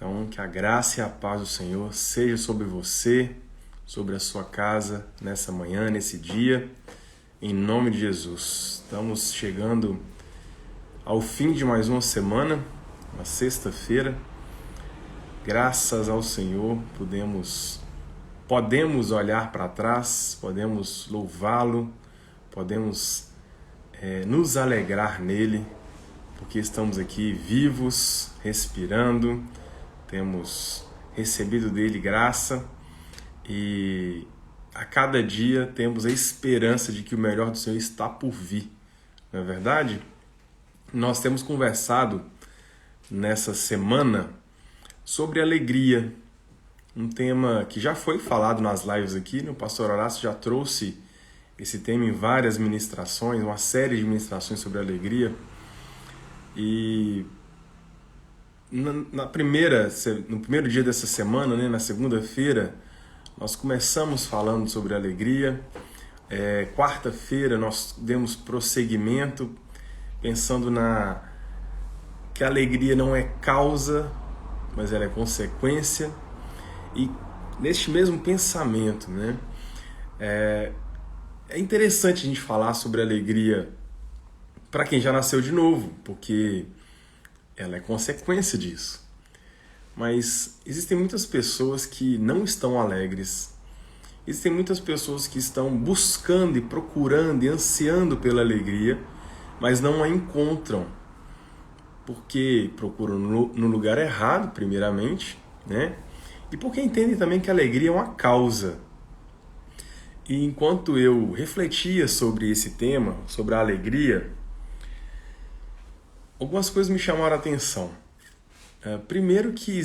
Então, que a graça e a paz do Senhor seja sobre você, sobre a sua casa, nessa manhã, nesse dia, em nome de Jesus. Estamos chegando ao fim de mais uma semana, uma sexta-feira. Graças ao Senhor, podemos olhar para trás, podemos louvá-lo, podemos nos alegrar nele, porque estamos aqui vivos, respirando, temos recebido dele graça e a cada dia temos a esperança de que o melhor do Senhor está por vir. Não é verdade? Nós temos conversado nessa semana sobre alegria, um tema que já foi falado nas lives aqui, o pastor Horácio já trouxe esse tema em várias ministrações, uma série de ministrações sobre alegria. E no primeiro dia dessa semana, na segunda-feira, nós começamos falando sobre alegria. Quarta-feira nós demos prosseguimento, pensando que a alegria não é causa, mas ela é consequência. E neste mesmo pensamento, é interessante a gente falar sobre alegria para quem já nasceu de novo, porque ela é consequência disso. Mas existem muitas pessoas que não estão alegres. Existem muitas pessoas que estão buscando e procurando e ansiando pela alegria, mas não a encontram, porque procuram no lugar errado, primeiramente, e porque entendem também que a alegria é uma causa. E enquanto eu refletia sobre esse tema, sobre a alegria, algumas coisas me chamaram a atenção. Primeiro que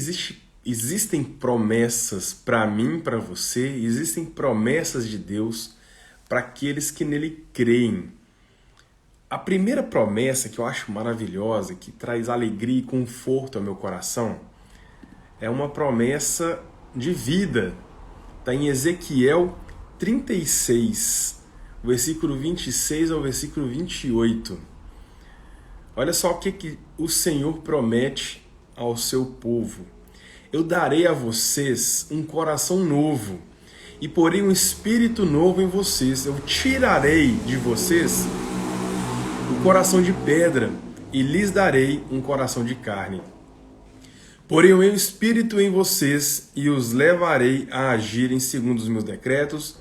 existem promessas para mim, para você, existem promessas de Deus para aqueles que nele creem. A primeira promessa que eu acho maravilhosa, que traz alegria e conforto ao meu coração, é uma promessa de vida. Está em Ezequiel 36, versículo 26 ao versículo 28. Olha só o que o Senhor promete ao seu povo. Eu darei a vocês um coração novo e porei um espírito novo em vocês. Eu tirarei de vocês o coração de pedra e lhes darei um coração de carne. Porei o meu espírito em vocês e os levarei a agirem segundo os meus decretos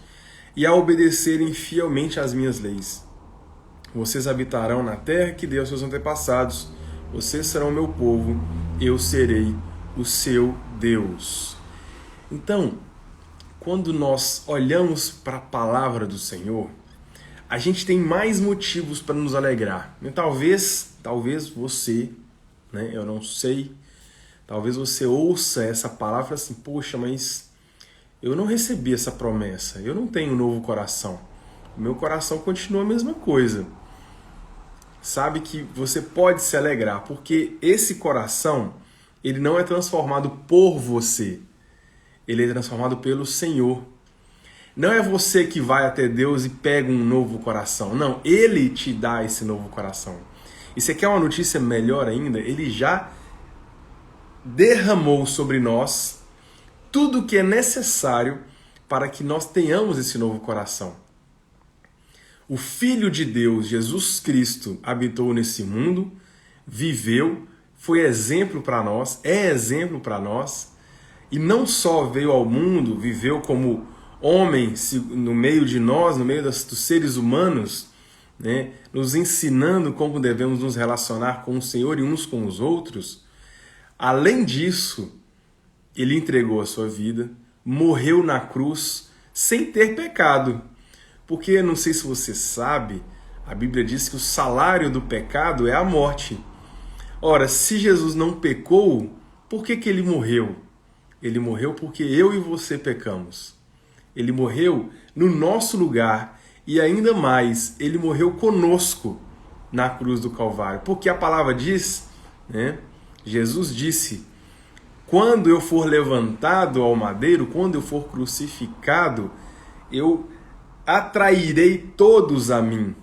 e a obedecerem fielmente às minhas leis. Vocês habitarão na terra que dei aos seus antepassados. Vocês serão o meu povo, eu serei o seu Deus. Então, quando nós olhamos para a palavra do Senhor, a gente tem mais motivos para nos alegrar. Talvez você, eu não sei, talvez você ouça essa palavra e fale assim, poxa, mas eu não recebi essa promessa, eu não tenho um novo coração. O meu coração continua a mesma coisa. Sabe que você pode se alegrar, porque esse coração, ele não é transformado por você, ele é transformado pelo Senhor. Não é você que vai até Deus e pega um novo coração, não, Ele te dá esse novo coração. E você quer uma notícia melhor ainda? Ele já derramou sobre nós tudo o que é necessário para que nós tenhamos esse novo coração. O Filho de Deus, Jesus Cristo, habitou nesse mundo, viveu, foi exemplo para nós, é exemplo para nós, e não só veio ao mundo, viveu como homem no meio de nós, no meio dos seres humanos, nos ensinando como devemos nos relacionar com o Senhor e uns com os outros. Além disso, ele entregou a sua vida, morreu na cruz sem ter pecado. Porque, não sei se você sabe, a Bíblia diz que o salário do pecado é a morte. Ora, se Jesus não pecou, por que ele morreu? Ele morreu porque eu e você pecamos. Ele morreu no nosso lugar e ainda mais, ele morreu conosco na cruz do Calvário. Porque a palavra diz, Jesus disse, quando eu for levantado ao madeiro, quando eu for crucificado, eu atrairei todos a mim.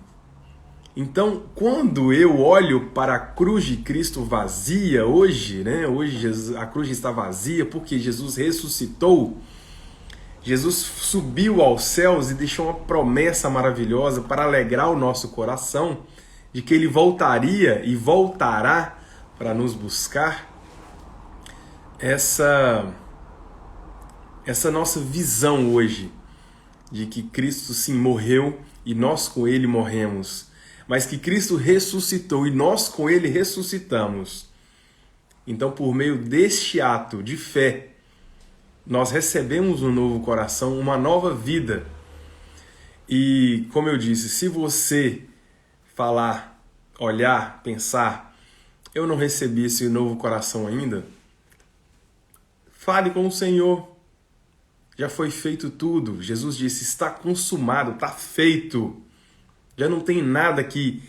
Então, quando eu olho para a cruz de Cristo vazia hoje, né? Hoje a cruz está vazia porque Jesus ressuscitou. Jesus subiu aos céus e deixou uma promessa maravilhosa para alegrar o nosso coração de que ele voltaria e voltará para nos buscar. Essa nossa visão hoje de que Cristo sim morreu e nós com ele morremos, mas que Cristo ressuscitou e nós com ele ressuscitamos. Então, por meio deste ato de fé, nós recebemos um novo coração, uma nova vida. E, como eu disse, se você falar, olhar, pensar, eu não recebi esse novo coração ainda, fale com o Senhor. Já foi feito tudo. Jesus disse, está consumado, está feito. Já não tem nada que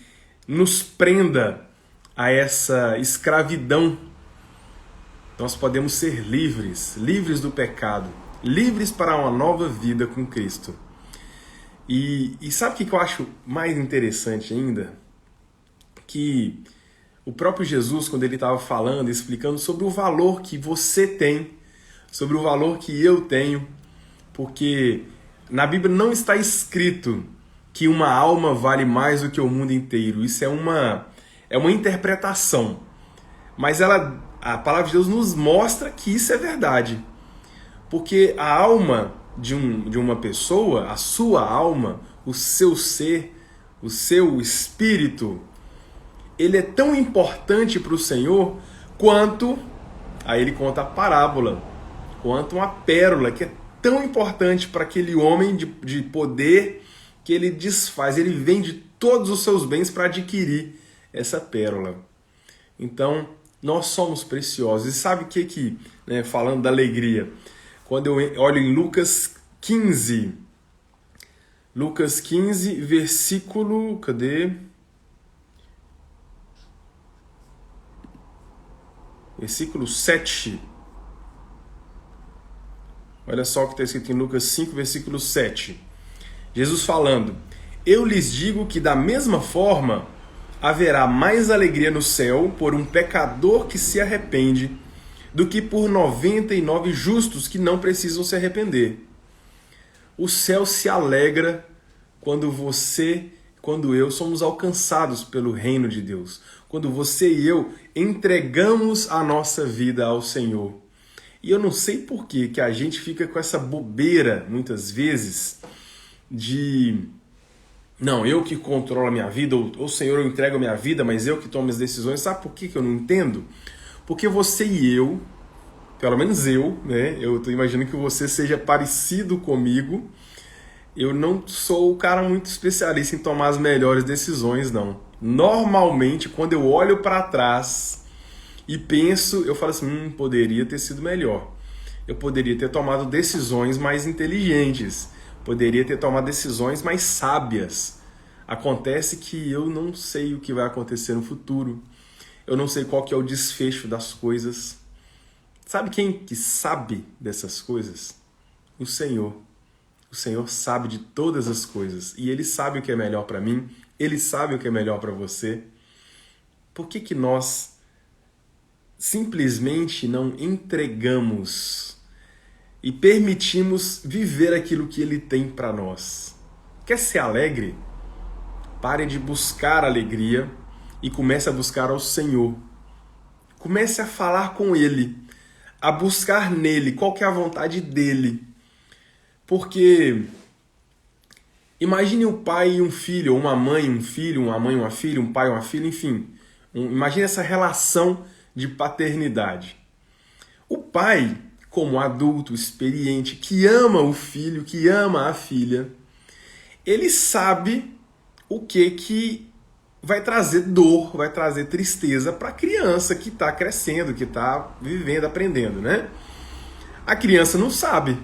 nos prenda a essa escravidão. Nós podemos ser livres, livres do pecado, livres para uma nova vida com Cristo. E sabe o que eu acho mais interessante ainda? Que o próprio Jesus, quando ele estava falando, explicando sobre o valor que você tem, sobre o valor que eu tenho, porque na Bíblia não está escrito que uma alma vale mais do que o mundo inteiro. Isso é uma interpretação. Mas a palavra de Deus nos mostra que isso é verdade. Porque a alma de uma pessoa, a sua alma, o seu ser, o seu espírito, ele é tão importante para o Senhor quanto, aí ele conta a parábola, quanto uma pérola que é tão importante para aquele homem de poder que ele desfaz, ele vende todos os seus bens para adquirir essa pérola. Então, nós somos preciosos. E sabe o que, né, falando da alegria, quando eu olho em Lucas 15, versículo, cadê? Versículo 7. Olha só o que está escrito em Lucas 5, versículo 7. Jesus falando, eu lhes digo que da mesma forma haverá mais alegria no céu por um pecador que se arrepende do que por 99 justos que não precisam se arrepender. O céu se alegra quando você, quando eu somos alcançados pelo reino de Deus. Quando você e eu entregamos a nossa vida ao Senhor. E eu não sei por que a gente fica com essa bobeira, muitas vezes, de não, eu que controlo a minha vida, ou Senhor, eu entrego a minha vida, mas eu que tomo as decisões. Sabe por que eu não entendo? Porque você e eu, pelo menos eu, né? Eu estou imaginando que você seja parecido comigo. Eu não sou o cara muito especialista em tomar as melhores decisões, não. Normalmente, quando eu olho para trás e penso, eu falo assim, poderia ter sido melhor. Eu poderia ter tomado decisões mais inteligentes. Poderia ter tomado decisões mais sábias. Acontece que eu não sei o que vai acontecer no futuro. Eu não sei qual que é o desfecho das coisas. Sabe quem que sabe dessas coisas? O Senhor. O Senhor sabe de todas as coisas. E Ele sabe o que é melhor para mim. Ele sabe o que é melhor para você. Por que nós simplesmente não entregamos e permitimos viver aquilo que Ele tem para nós? Quer ser alegre? Pare de buscar alegria e comece a buscar ao Senhor. Comece a falar com Ele, a buscar nele qual que é a vontade dEle. Porque imagine um pai e um filho, ou uma mãe e um filho, uma mãe e uma filha, um pai e uma filha, enfim. Imagine essa relação de paternidade. O pai, como adulto experiente, que ama o filho, que ama a filha, ele sabe o que vai trazer dor, vai trazer tristeza para a criança que está crescendo, que está vivendo, aprendendo, né? A criança não sabe,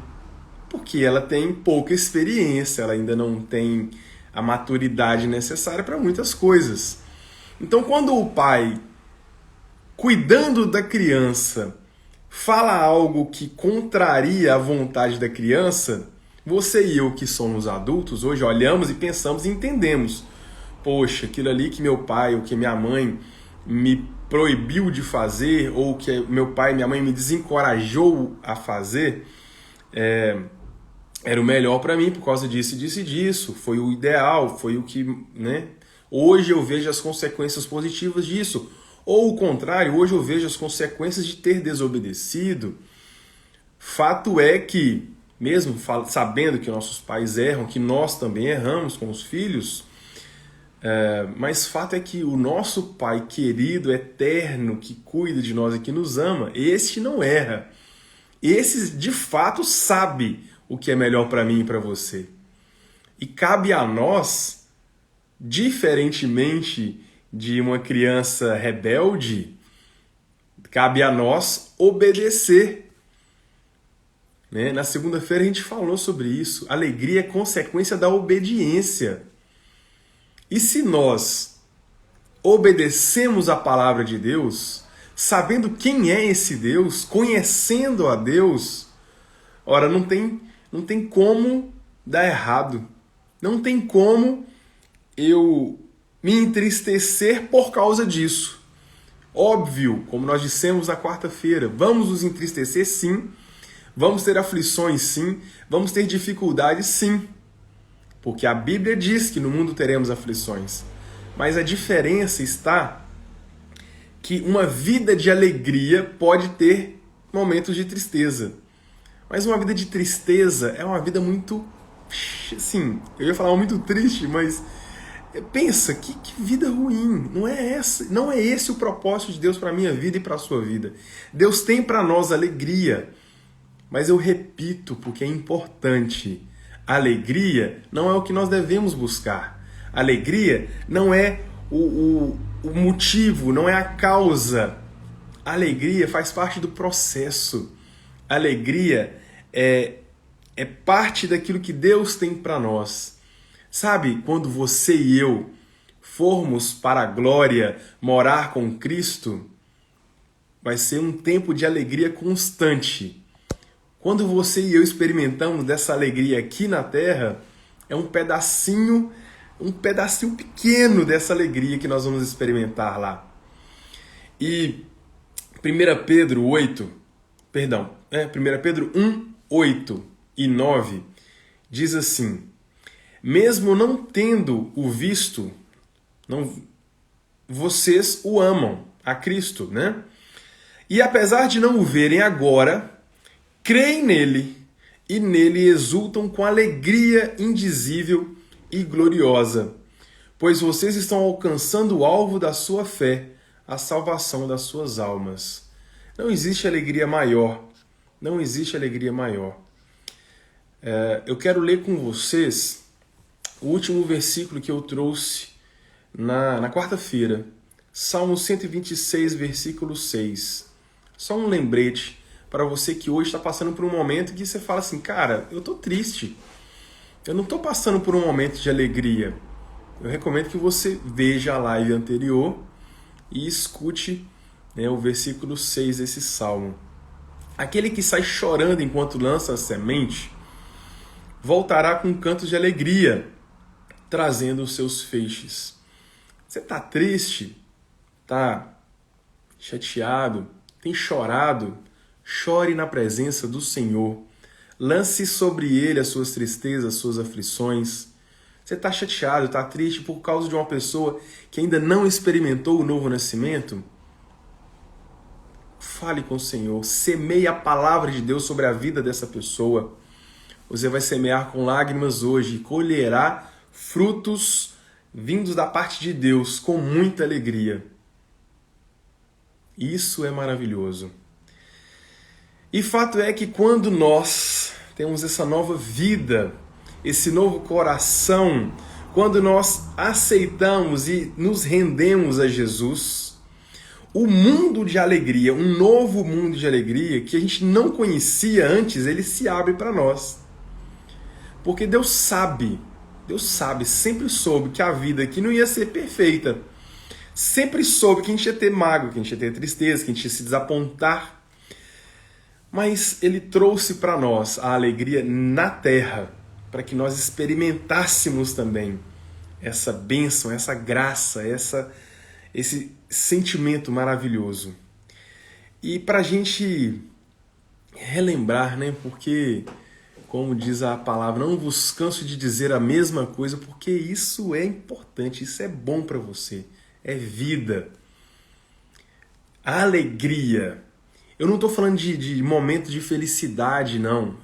porque ela tem pouca experiência, ela ainda não tem a maturidade necessária para muitas coisas. Então, quando o pai, cuidando da criança, fala algo que contraria a vontade da criança, você e eu que somos adultos, hoje olhamos e pensamos e entendemos. poxa, aquilo ali que meu pai ou que minha mãe me proibiu de fazer, ou que meu pai e minha mãe me desencorajou a fazer, era o melhor para mim por causa disso, disso e disso. Foi o ideal, foi o que, né? Hoje eu vejo as consequências positivas disso. Ou o contrário, hoje eu vejo as consequências de ter desobedecido. Fato é que, mesmo sabendo que nossos pais erram, que nós também erramos com os filhos, mas fato é que o nosso Pai querido, eterno, que cuida de nós e que nos ama, este não erra. Esse, de fato, sabe o que é melhor para mim e para você. E cabe a nós, diferentemente de uma criança rebelde, cabe a nós obedecer. Né? Na segunda-feira a gente falou sobre isso. Alegria é consequência da obediência. E se nós obedecemos a palavra de Deus, sabendo quem é esse Deus, conhecendo a Deus, ora, não tem como dar errado. Não tem como eu me entristecer por causa disso. Óbvio, como nós dissemos na quarta-feira, vamos nos entristecer sim, vamos ter aflições sim, vamos ter dificuldades sim. Porque a Bíblia diz que no mundo teremos aflições. Mas a diferença está que uma vida de alegria pode ter momentos de tristeza. Mas uma vida de tristeza é uma vida muito... Assim, eu ia falar muito triste, mas... Pensa, que vida ruim. Não é esse o propósito de Deus para a minha vida e para a sua vida. Deus tem para nós alegria. Mas eu repito, porque é importante. Alegria não é o que nós devemos buscar. Alegria não é o motivo, não é a causa. Alegria faz parte do processo. Alegria é parte daquilo que Deus tem para nós. Sabe, quando você e eu formos para a glória morar com Cristo, vai ser um tempo de alegria constante. Quando você e eu experimentamos dessa alegria aqui na terra, é um pedacinho pequeno dessa alegria que nós vamos experimentar lá. E 1 Pedro 1 8 e 9 diz assim: mesmo não tendo o visto, vocês o amam, a Cristo, né? E apesar de não o verem agora, creem nele e nele exultam com alegria indizível e gloriosa, pois vocês estão alcançando o alvo da sua fé, a salvação das suas almas. Não existe alegria maior. Não existe alegria maior. Eu quero ler com vocês o último versículo que eu trouxe na quarta-feira. Salmo 126, versículo 6. Só um lembrete para você que hoje está passando por um momento que você fala assim, cara, eu estou triste. Eu não estou passando por um momento de alegria. Eu recomendo que você veja a live anterior e escute, né, o versículo 6 desse salmo. Aquele que sai chorando enquanto lança a semente, voltará com cantos de alegria, trazendo os seus feixes. Você está triste? Está chateado? Tem chorado? Chore na presença do Senhor. Lance sobre Ele as suas tristezas, as suas aflições. Você está chateado, está triste por causa de uma pessoa que ainda não experimentou o novo nascimento? Fale com o Senhor. Semeie a palavra de Deus sobre a vida dessa pessoa. Você vai semear com lágrimas hoje e colherá frutos vindos da parte de Deus com muita alegria. Isso é maravilhoso. E fato é que quando nós temos essa nova vida, esse novo coração, quando nós aceitamos e nos rendemos a Jesus, o mundo de alegria, um novo mundo de alegria que a gente não conhecia antes, ele se abre para nós. Porque Deus sabe, sempre soube que a vida aqui não ia ser perfeita. Sempre soube que a gente ia ter mágoa, que a gente ia ter tristeza, que a gente ia se desapontar. Mas Ele trouxe para nós a alegria na terra, para que nós experimentássemos também essa bênção, essa graça, esse sentimento maravilhoso. E para a gente relembrar, né? Porque, como diz a palavra, não vos canso de dizer a mesma coisa, porque isso é importante, isso é bom para você, é vida. A alegria. Eu não estou falando de momento de felicidade, não.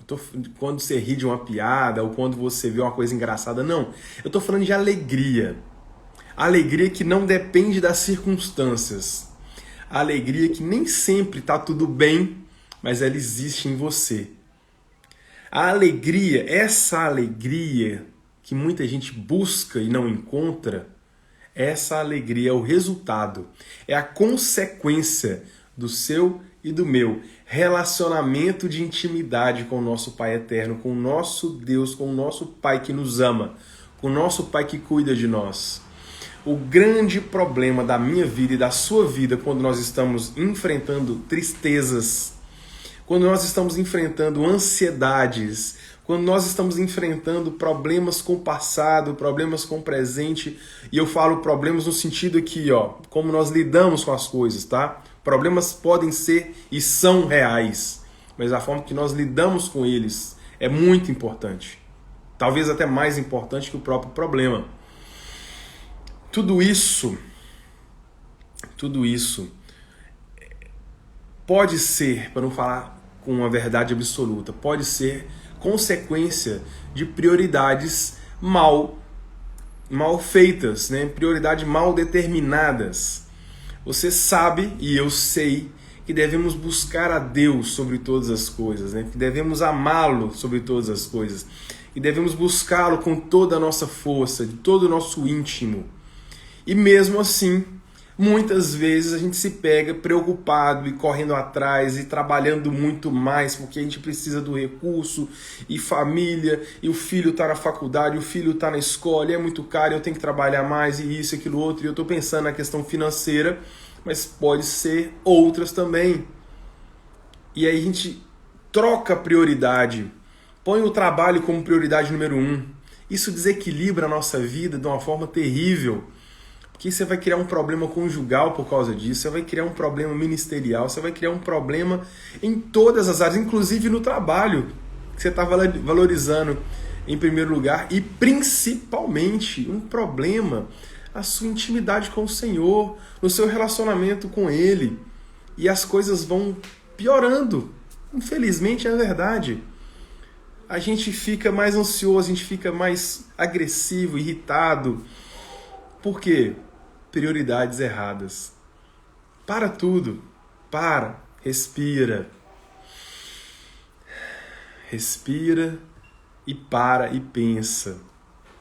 Quando você ri de uma piada ou quando você vê uma coisa engraçada, não. Eu estou falando de alegria. Alegria que não depende das circunstâncias. Alegria que nem sempre está tudo bem, mas ela existe em você. A alegria, essa alegria que muita gente busca e não encontra, essa alegria é o resultado, é a consequência do seu e do meu relacionamento de intimidade com o nosso Pai eterno, com o nosso Deus, com o nosso Pai que nos ama, com o nosso Pai que cuida de nós. O grande problema da minha vida e da sua vida quando nós estamos enfrentando tristezas, quando nós estamos enfrentando ansiedades, quando nós estamos enfrentando problemas com o passado, problemas com o presente, e eu falo problemas no sentido aqui, como nós lidamos com as coisas, tá? Problemas podem ser e são reais, mas a forma que nós lidamos com eles é muito importante. Talvez até mais importante que o próprio problema. Tudo isso pode ser, para não falar com uma verdade absoluta, pode ser consequência de prioridades mal feitas, né? Prioridades mal determinadas. Você sabe, e eu sei, que devemos buscar a Deus sobre todas as coisas, né? Que devemos amá-lo sobre todas as coisas, e devemos buscá-lo com toda a nossa força, de todo o nosso íntimo. E mesmo assim, muitas vezes a gente se pega preocupado e correndo atrás e trabalhando muito mais porque a gente precisa do recurso e família, e o filho está na faculdade, o filho está na escola, e é muito caro, eu tenho que trabalhar mais, e isso, aquilo, outro, e eu estou pensando na questão financeira, mas pode ser outras também. E aí a gente troca a prioridade, põe o trabalho como prioridade número 1. Isso desequilibra a nossa vida de uma forma terrível. Que você vai criar um problema conjugal por causa disso, você vai criar um problema ministerial, você vai criar um problema em todas as áreas, inclusive no trabalho, que você está valorizando em primeiro lugar, e principalmente um problema a sua intimidade com o Senhor, no seu relacionamento com Ele, e as coisas vão piorando. Infelizmente é verdade. A gente fica mais ansioso, a gente fica mais agressivo, irritado. Por quê? Prioridades erradas. Para tudo. Para. Respira. Respira e para e pensa.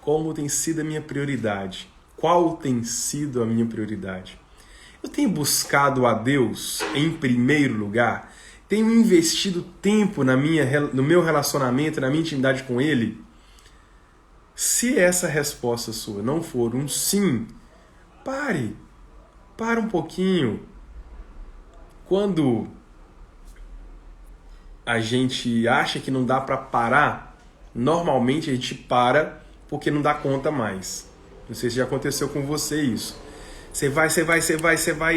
Como tem sido a minha prioridade? Qual tem sido a minha prioridade? Eu tenho buscado a Deus em primeiro lugar? Tenho investido tempo no meu relacionamento, na minha intimidade com Ele? Se essa resposta sua não for um sim, para um pouquinho. Quando a gente acha que não dá para parar, normalmente a gente para porque não dá conta mais. Não sei se já aconteceu com você isso. Você vai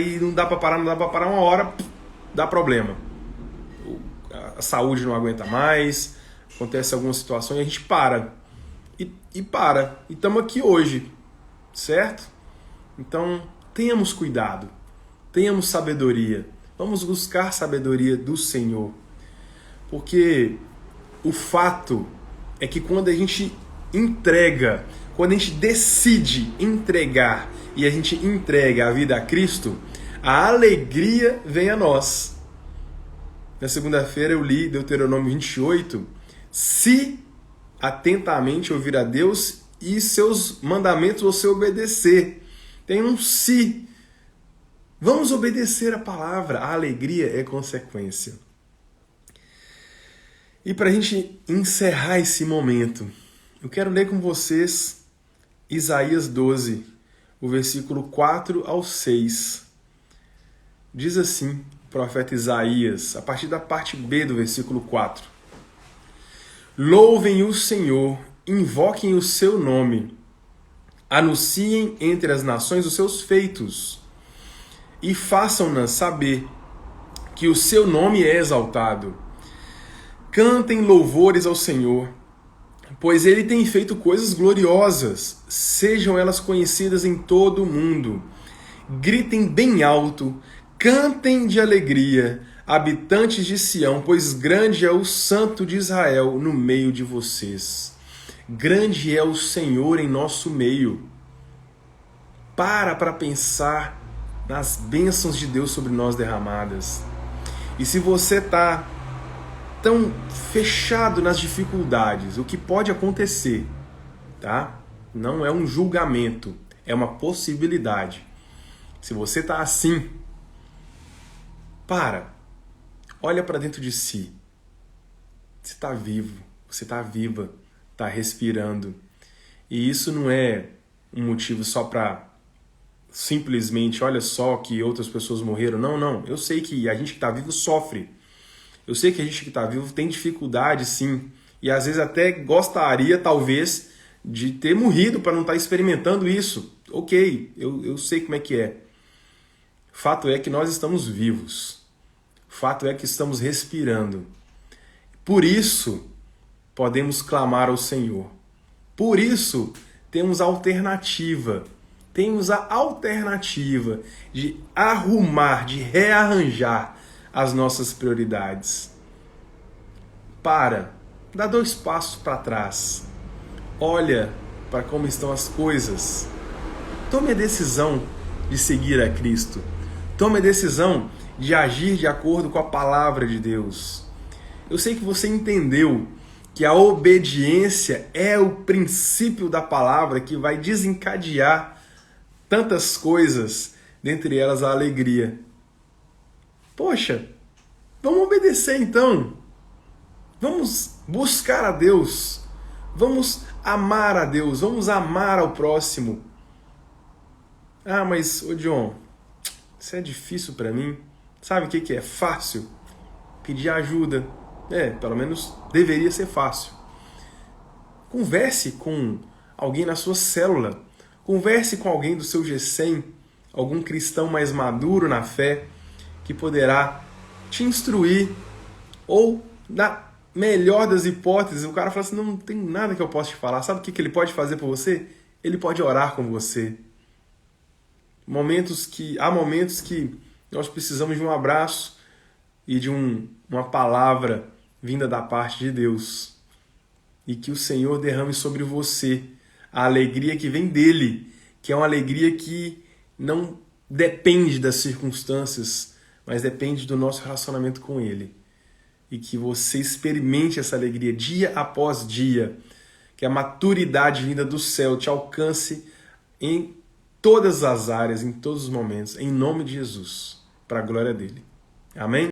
e não dá para parar, uma hora dá problema. A saúde não aguenta mais, acontece alguma situação e a gente para. E para. E estamos aqui hoje, certo? Então, tenhamos cuidado, tenhamos sabedoria. Vamos buscar sabedoria do Senhor. Porque o fato é que quando a gente entrega, quando a gente decide entregar e a gente entrega a vida a Cristo, a alegria vem a nós. Na segunda-feira eu li Deuteronômio 28. Se atentamente ouvir a Deus e seus mandamentos você obedecer. Tem um se. Vamos obedecer a palavra. A alegria é consequência. E para a gente encerrar esse momento, eu quero ler com vocês Isaías 12, o versículo 4 ao 6. Diz assim o profeta Isaías, a partir da parte B do versículo 4. Louvem o Senhor, invoquem o seu nome. Anunciem entre as nações os seus feitos e façam-nas saber que o seu nome é exaltado. Cantem louvores ao Senhor, pois ele tem feito coisas gloriosas. Sejam elas conhecidas em todo o mundo. Gritem bem alto, cantem de alegria, habitantes de Sião, pois grande é o Santo de Israel no meio de vocês. Grande é o Senhor em nosso meio. Para pensar nas bênçãos de Deus sobre nós derramadas. E se você está tão fechado nas dificuldades, o que pode acontecer, tá? Não é um julgamento, é uma possibilidade. Se você está assim, olha para dentro de si. Você está vivo, você está viva, está respirando. E isso não é um motivo só para simplesmente, olha só que outras pessoas morreram. Não. Eu sei que a gente que está vivo sofre. Eu sei que a gente que está vivo tem dificuldade, sim. E às vezes até gostaria, talvez, de ter morrido para não estar experimentando isso. Ok, eu sei como é que é. Fato é que nós estamos vivos. Fato é que estamos respirando. Por isso, podemos clamar ao Senhor. Por isso, temos alternativa. Temos a alternativa de arrumar, de rearranjar as nossas prioridades. Dá 2 passos para trás. Olha para como estão as coisas. Tome a decisão de seguir a Cristo. Tome a decisão de agir de acordo com a palavra de Deus. Eu sei que você entendeu que a obediência é o princípio da palavra que vai desencadear tantas coisas, dentre elas a alegria. Poxa, vamos obedecer então. Vamos buscar a Deus. Vamos amar a Deus. Vamos amar ao próximo. Mas, John, isso é difícil para mim. Sabe o que é fácil? Pedir ajuda. Pelo menos deveria ser fácil. Converse com alguém na sua célula. Converse com alguém do seu G100, algum cristão mais maduro na fé, que poderá te instruir. Ou, na melhor das hipóteses, o cara fala assim, não tem nada que eu possa te falar. Sabe o que ele pode fazer por você? Ele pode orar com você. Há momentos que nós precisamos de um abraço e de uma palavra vinda da parte de Deus. E que o Senhor derrame sobre você a alegria que vem dele, que é uma alegria que não depende das circunstâncias, mas depende do nosso relacionamento com ele. E que você experimente essa alegria dia após dia, que a maturidade vinda do céu te alcance em todas as áreas, em todos os momentos, em nome de Jesus, para a glória dele. Amém?